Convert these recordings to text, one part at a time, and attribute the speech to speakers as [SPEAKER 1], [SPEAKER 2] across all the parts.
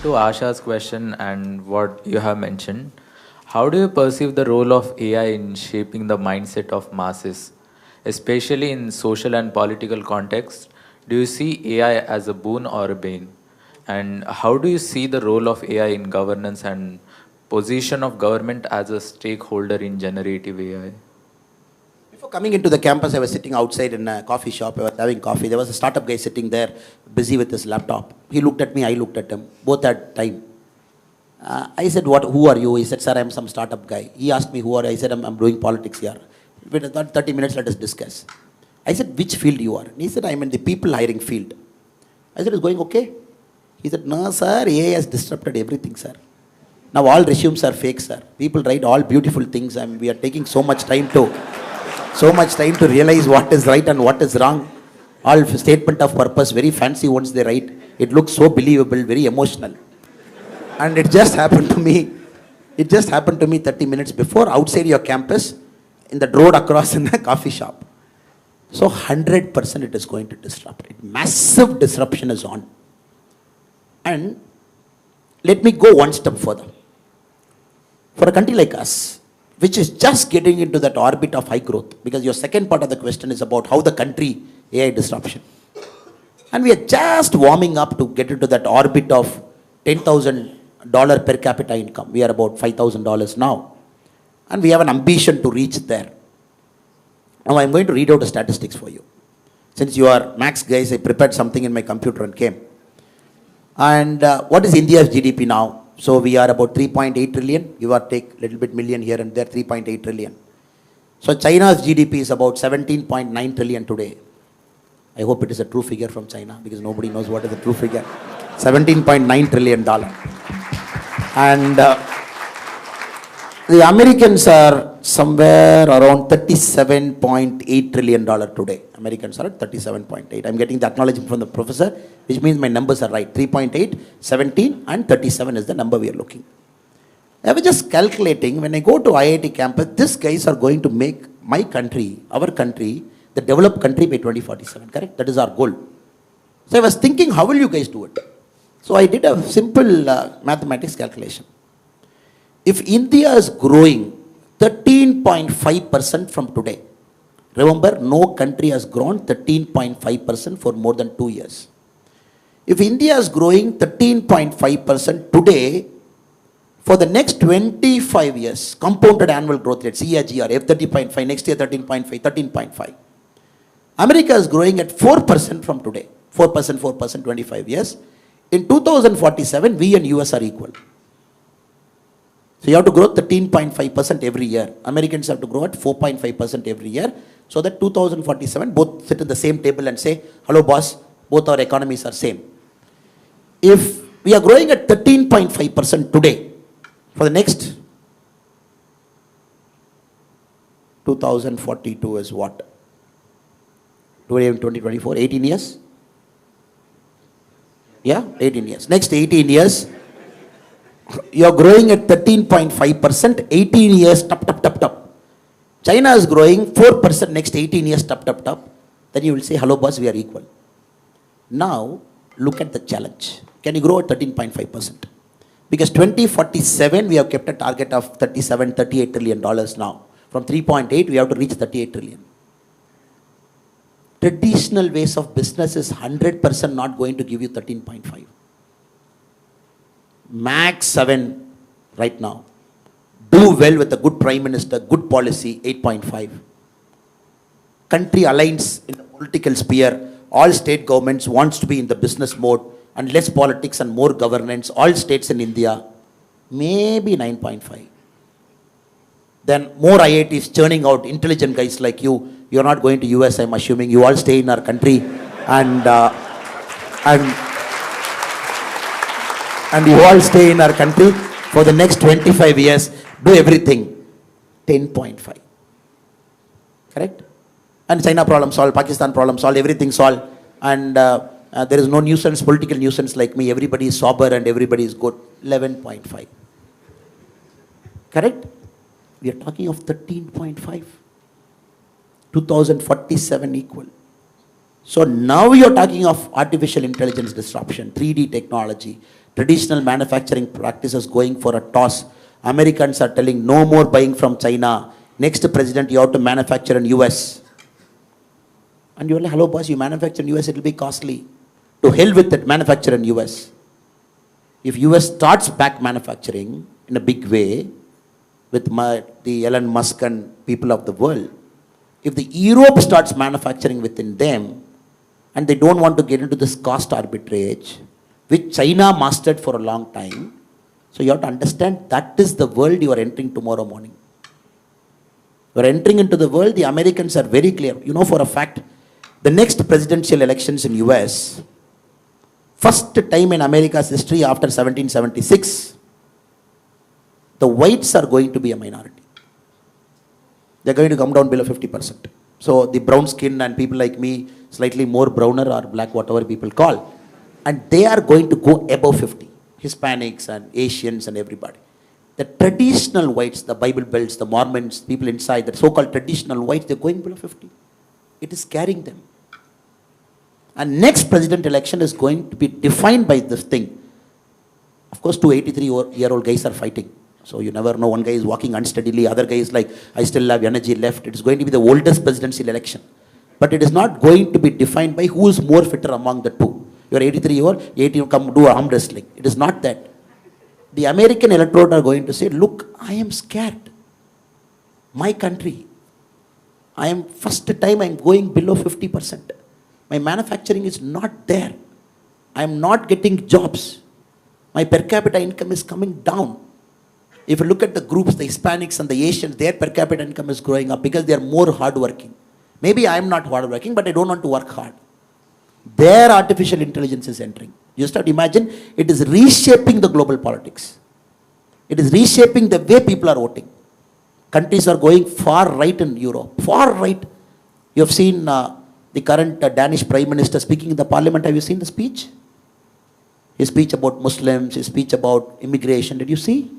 [SPEAKER 1] to Asha's question and what you have mentioned, how do you perceive the role of AI in shaping the mindset of masses, especially in social and political context? Do you see AI as a boon or a bane? And how do you see the role of AI in governance and position of government as a stakeholder in generative AI?
[SPEAKER 2] Before coming into the campus, I was sitting outside in a coffee shop. I was having coffee. There was a startup guy sitting there, busy with his laptop. He looked at me, I looked at him. Both had time. I said, who are you? He said, sir, I'm some startup guy. He asked me, who are you? I said, I'm doing politics here. Within 30 minutes, let us discuss. I said, which field you are? And he said, I'm in the people hiring field. I said, it's going okay? He said, no, sir, AI has disrupted everything, sir. Now all resumes are fake, sir. People write all beautiful things, and we are taking so much time to realize what is right and what is wrong. All statement of purpose, very fancy ones they write. It looks so believable, very emotional. And it just happened to me. It just happened to me 30 minutes before, outside your campus, in the road across in the coffee shop. So 100% it is going to disrupt. Massive disruption is on. And let me go one step further. For a country like us, which is just getting into that orbit of high growth, because your second part of the question is about how the country AI disruption. And we are just warming up to get into that orbit of $10,000 per capita income. We are about $5,000 now. And we have an ambition to reach there. Now I'm going to read out the statistics for you. Since you are max guys, I prepared something in my computer and came. And what is India's GDP now? So we are about 3.8 trillion, give or take a little bit million here and there, 3.8 trillion. So China's GDP is about 17.9 trillion today. I hope it is a true figure from China, because nobody knows what is the true figure. $17.9 trillion. And the Americans are somewhere around $37.8 trillion today. Americans are at 37.8. I'm getting the acknowledgement from the professor, which means my numbers are right. 3.8, 17 and 37 is the number we are looking. I was just calculating, when I go to IIT campus, these guys are going to make my country, our country, the developed country by 2047, correct? That is our goal. So I was thinking, how will you guys do it? So I did a simple mathematics calculation. If India is growing 13.5% from today, remember, no country has grown 13.5% for more than 2 years. If India is growing 13.5% today, for the next 25 years, compounded annual growth rate, CAGR, F30.5, next year 13.5, 13.5. America is growing at 4% from today, 4%, 25 years. In 2047, we and US are equal. So you have to grow 13.5% every year. Americans have to grow at 4.5% every year. So that 2047, both sit at the same table and say, hello boss, both our economies are same. If we are growing at 13.5% today, for the next 2042 is what? Today in 2024, 18 years? Yeah, 18 years. Next 18 years, you are growing at 13.5%, 18 years, top. China is growing 4% next 18 years, top. Then you will say, hello boss, we are equal. Now, look at the challenge. Can you grow at 13.5%? Because 2047, we have kept a target of $38 trillion now. From 3.8, we have to reach 38 trillion. Traditional ways of business is 100% not going to give you 13.5. Max 7 right now. Do well with a good prime minister, good policy, 8.5. Country aligns in the political sphere. All state governments wants to be in the business mode, and less politics and more governance. All states in India, maybe 9.5. Then more IITs churning out intelligent guys like you. You're not going to US, I'm assuming. You all stay in our country, and you all stay in our country for the next 25 years. Do everything. 10.5. Correct? And China problem solved, Pakistan problem solved, everything solved. And there is no nuisance, political nuisance like me. Everybody is sober and everybody is good. 11.5. Correct? We are talking of 13.5. 2047 equal. So now you're talking of artificial intelligence disruption, 3D technology, traditional manufacturing practices going for a toss. Americans are telling no more buying from China. Next president, you have to manufacture in US. And you're like, hello boss, you manufacture in US, it will be costly. To hell with it, manufacture in US. If US starts back manufacturing in a big way, with the Elon Musk and people of the world, if the Europe starts manufacturing within them, and they don't want to get into this cost arbitrage, which China mastered for a long time, so you have to understand that is the world you are entering tomorrow morning. You are entering into the world, the Americans are very clear. You know for a fact, the next presidential elections in US, first time in America's history after 1776, the whites are going to be a minority. They're going to come down below 50%. So the brown skin and people like me, slightly more browner or black, whatever people call, and they are going to go above 50. Hispanics and Asians and everybody. The traditional whites, the Bible Belts, the Mormons, people inside, the so-called traditional whites, they're going below 50. It is carrying them. And next president election is going to be defined by this thing. Of course, two 83-year-old guys are fighting. So you never know, one guy is walking unsteadily, other guy is like, I still have energy left. It is going to be the oldest presidential election. But it is not going to be defined by who is more fitter among the two. You are 83-year-old, 18, come do arm wrestling. It is not that. The American electorate are going to say, look, I am scared. My country, first time I am going below 50%. My manufacturing is not there. I am not getting jobs. My per capita income is coming down. If you look at the groups, the Hispanics and the Asians, their per capita income is growing up because they are more hardworking. Maybe I am not hardworking, but I don't want to work hard. Their artificial intelligence is entering. You just have to imagine, it is reshaping the global politics. It is reshaping the way people are voting. Countries are going far right in Europe, far right. You have seen the current Danish Prime Minister speaking in the parliament. Have you seen the speech? His speech about Muslims, his speech about immigration. Did you see?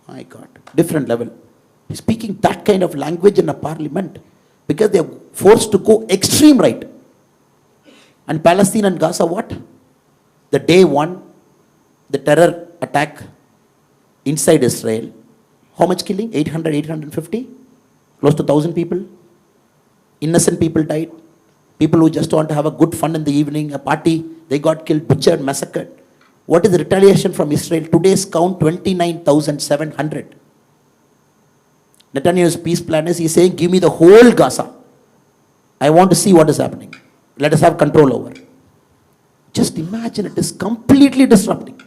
[SPEAKER 2] My God, different level. He's speaking that kind of language in a parliament because they are forced to go extreme right. And Palestine and Gaza, what? The day one, the terror attack inside Israel. How much killing? 800, 850? Close to 1,000 people. Innocent people died. People who just want to have a good fun in the evening, a party, they got killed, butchered, massacred. What is the retaliation from Israel? Today's count, 29,700. Netanyahu's peace plan is, he's saying, give me the whole Gaza. I want to see what is happening. Let us have control over. Just imagine, it is completely disrupting.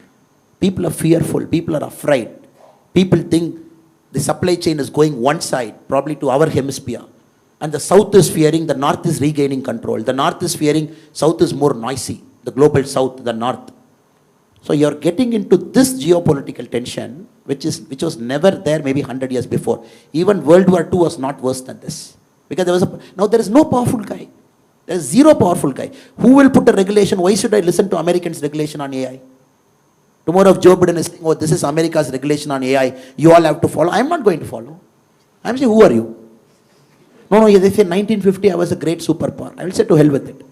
[SPEAKER 2] People are fearful. People are afraid. People think the supply chain is going one side, probably to our hemisphere. And the south is fearing, the north is regaining control. The north is fearing, south is more noisy. The global south, the north. So you're getting into this geopolitical tension, which was never there maybe 100 years before. Even World War II was not worse than this. Because now there is no powerful guy. There is zero powerful guy. Who will put a regulation? Why should I listen to Americans' regulation on AI? Tomorrow if Joe Biden is saying, oh, this is America's regulation on AI, you all have to follow. I'm not going to follow. I'm saying, who are you? No, they say 1950 I was a great superpower. I will say to hell with it.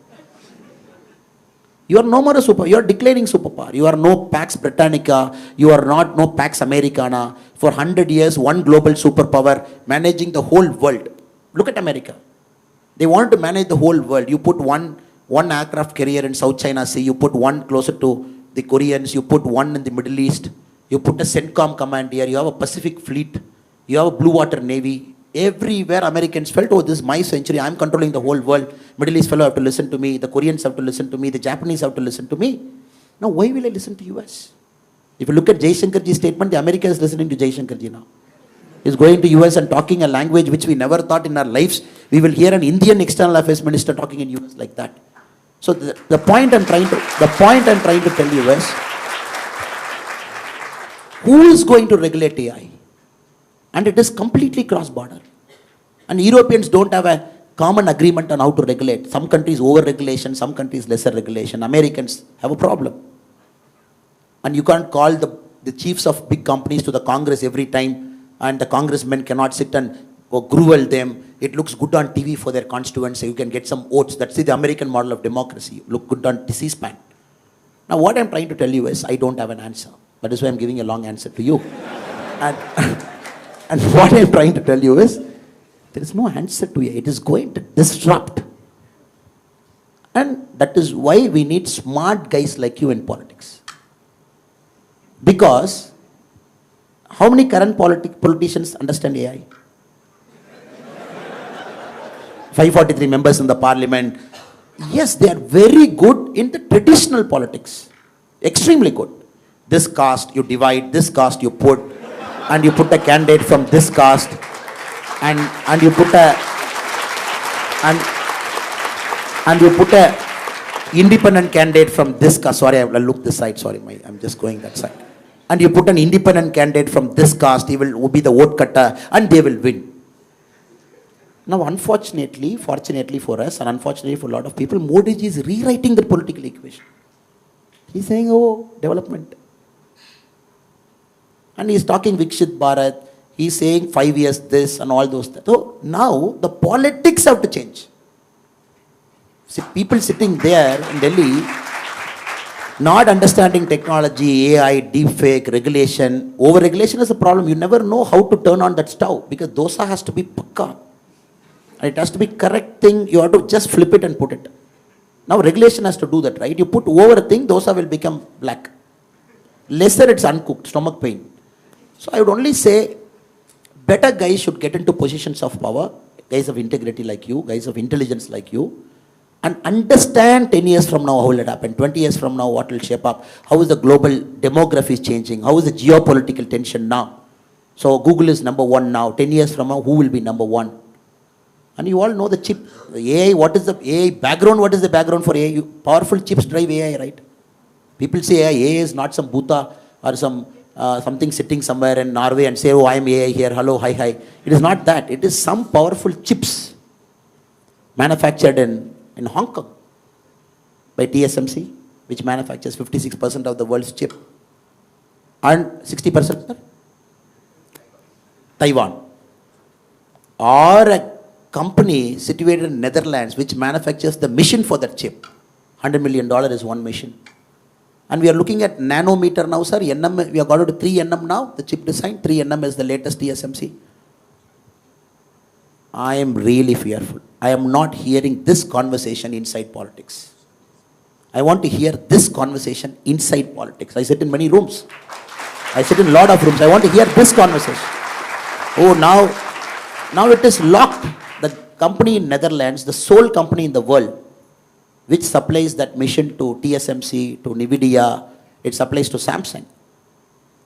[SPEAKER 2] You are no more a superpower. You are declining superpower. You are no Pax Britannica. You are not no Pax Americana. For 100 years, one global superpower managing the whole world. Look at America. They want to manage the whole world. You put one aircraft carrier in South China Sea. You put one closer to the Koreans. You put one in the Middle East. You put a CENTCOM command here. You have a Pacific Fleet. You have a Blue Water Navy. Everywhere Americans felt, oh, this is my century. I'm controlling the whole world. Middle East fellow have to listen to me. The Koreans have to listen to me. The Japanese have to listen to me. Now, why will I listen to US? If you look at Jaishankarji's statement, the America is listening to Jaishankarji now. He's going to US and talking a language which we never thought in our lives. We will hear an Indian external affairs minister talking in US like that. So the point I'm trying to tell you is, who is going to regulate AI? And it is completely cross-border. And Europeans don't have a common agreement on how to regulate. Some countries over-regulation, some countries lesser regulation. Americans have a problem. And you can't call the chiefs of big companies to the Congress every time, and the congressmen cannot sit and grovel them. It looks good on TV for their constituents, so you can get some votes. That's the American model of democracy. Look good on C-SPAN. Now what I'm trying to tell you is, I don't have an answer. That is why I'm giving a long answer to you. And, and what I'm trying to tell you is, there is no answer to it. It is going to disrupt. And that is why we need smart guys like you in politics. Because how many current politicians understand AI? 543 members in the parliament. Yes, they are very good in the traditional politics. Extremely good. This caste you divide, this caste you put, and you put a candidate from this caste, and you put a independent candidate from this caste. Sorry, I'll look this side. Sorry, I'm just going that side. And you put an independent candidate from this caste, he will be the vote cutter, and they will win. Now, unfortunately, fortunately for us, and unfortunately for a lot of people, Modi ji is rewriting the political equation. He's saying, oh, development. And he's talking Vikshit Bharat. He's saying 5 years this and all those things. So now the politics have to change. See, people sitting there in Delhi, not understanding technology, AI, deepfake, regulation. Over-regulation is a problem. You never know how to turn on that stove because dosa has to be pakka. And it has to be correct thing. You have to just flip it and put it. Now regulation has to do that, right? You put over a thing, dosa will become black. Lesser it's uncooked, stomach pain. So I would only say, better guys should get into positions of power, guys of integrity like you, guys of intelligence like you, and understand 10 years from now how will it happen, 20 years from now what will shape up, how is the global demography changing, how is the geopolitical tension now. So Google is number one now, 10 years from now who will be number one? And you all know the chip, the AI, what is the AI background, what is the background for AI? Powerful chips drive AI, right? People say AI is not some Bhuta or some something sitting somewhere in Norway and say, oh, I am AI here, hello, hi, hi. It is not that. It is some powerful chips manufactured in Hong Kong by TSMC, which manufactures 56% of the world's chip. And 60% Taiwan. Or a company situated in Netherlands which manufactures the mission for that chip. $100 million is one mission. And we are looking at nanometer now, sir. NM, we have got to 3 nm now, the chip design. 3 nm is the latest TSMC. I am really fearful. I am not hearing this conversation inside politics. I want to hear this conversation inside politics. I sit in many rooms. I sit in a lot of rooms. I want to hear this conversation. Oh, now it is locked. The company in Netherlands, the sole company in the world, which supplies that mission to TSMC, to NVIDIA, it supplies to Samsung.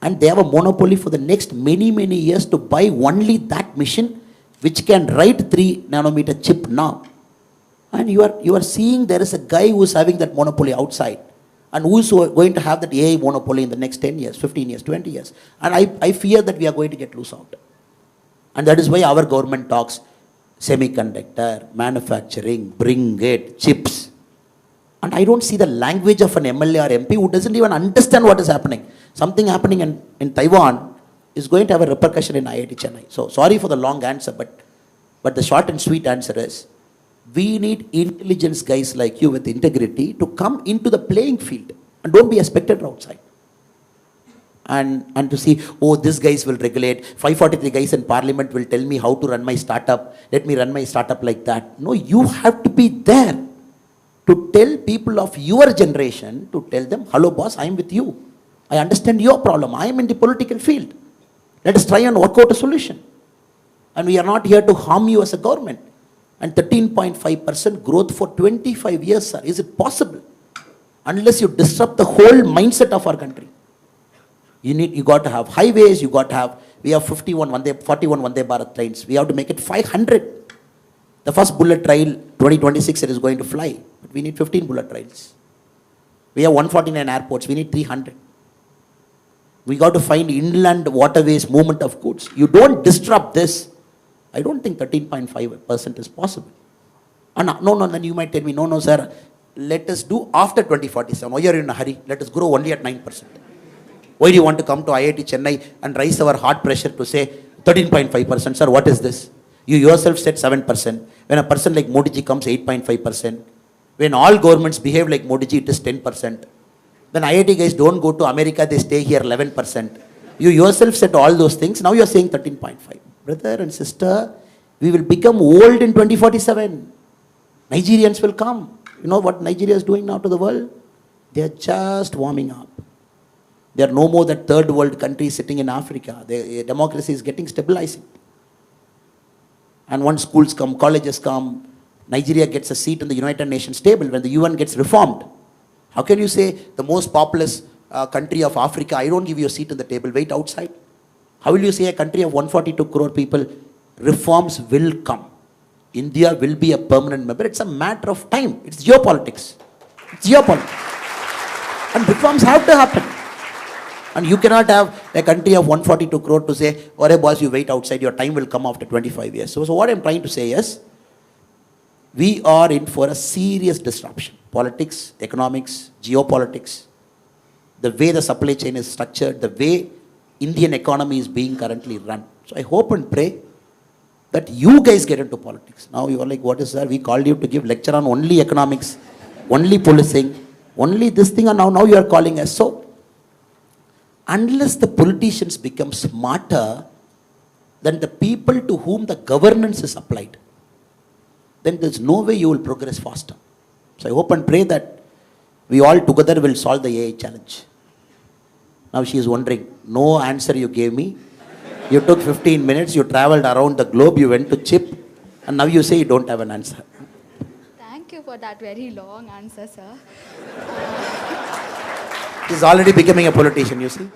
[SPEAKER 2] And they have a monopoly for the next many, many years to buy only that mission which can write 3 nanometer chip now. And you are seeing there is a guy who is having that monopoly outside and who is going to have that AI monopoly in the next 10 years, 15 years, 20 years. And I fear that we are going to get loose out. And that is why our government talks semiconductor, manufacturing, bring it, chips. And I don't see the language of an MLA or MP who doesn't even understand what is happening. Something happening in Taiwan is going to have a repercussion in IIT Chennai. So sorry for the long answer, but the short and sweet answer is, we need intelligence guys like you with integrity to come into the playing field and don't be a spectator outside. And to see, oh, these guys will regulate, 543 guys in parliament will tell me how to run my startup, let me run my startup like that. No, you have to be there to tell people of your generation, to tell them, hello boss, I am with you. I understand your problem. I am in the political field. Let us try and work out a solution. And we are not here to harm you as a government. And 13.5% growth for 25 years, sir. Is it possible? Unless you disrupt the whole mindset of our country. You got to have highways, you got to have, we have 41 Vande Bharat trains. We have to make it 500. The first bullet trail, 2026, it is going to fly. But we need 15 bullet trails. We have 149 airports. We need 300. We got to find inland waterways, movement of goods. You don't disrupt this. I don't think 13.5% is possible. And no, then you might tell me, no, sir, let us do after 2047. Why are you in a hurry? Let us grow only at 9%. Why do you want to come to IIT Chennai and raise our heart pressure to say 13.5%? Sir, what is this? You yourself said 7%. When a person like Modi ji comes, 8.5%. When all governments behave like Modi ji, it is 10%. When IIT guys don't go to America, they stay here 11%. You yourself said all those things. Now you're saying 13.5. Brother and sister, we will become old in 2047. Nigerians will come. You know what Nigeria is doing now to the world? They are just warming up. They are no more that third world country sitting in Africa. Their democracy is getting stabilizing. And once schools come, colleges come, Nigeria gets a seat in the United Nations table when the UN gets reformed. How can you say the most populous country of Africa, I don't give you a seat in the table, wait outside? How will you say a country of 142 crore people, reforms will come? India will be a permanent member. It's a matter of time. It's geopolitics. It's geopolitics. And reforms have to happen. And you cannot have a country of 142 crore to say, oh, boss, you wait outside, your time will come after 25 years. So what I'm trying to say is, we are in for a serious disruption. Politics, economics, geopolitics, the way the supply chain is structured, the way Indian economy is being currently run. So I hope and pray that you guys get into politics. Now you are like, what is that? We called you to give lecture on only economics, only policing, only this thing, and now you are calling us. So, unless the politicians become smarter than the people to whom the governance is applied, then there's no way you will progress faster. So I hope and pray that we all together will solve the AI challenge. Now she is wondering, no answer you gave me. You took 15 minutes, you traveled around the globe, you went to CHIP, and now you say you don't have an answer.
[SPEAKER 3] Thank you for that very long answer, sir.
[SPEAKER 2] He's already becoming a politician, you see.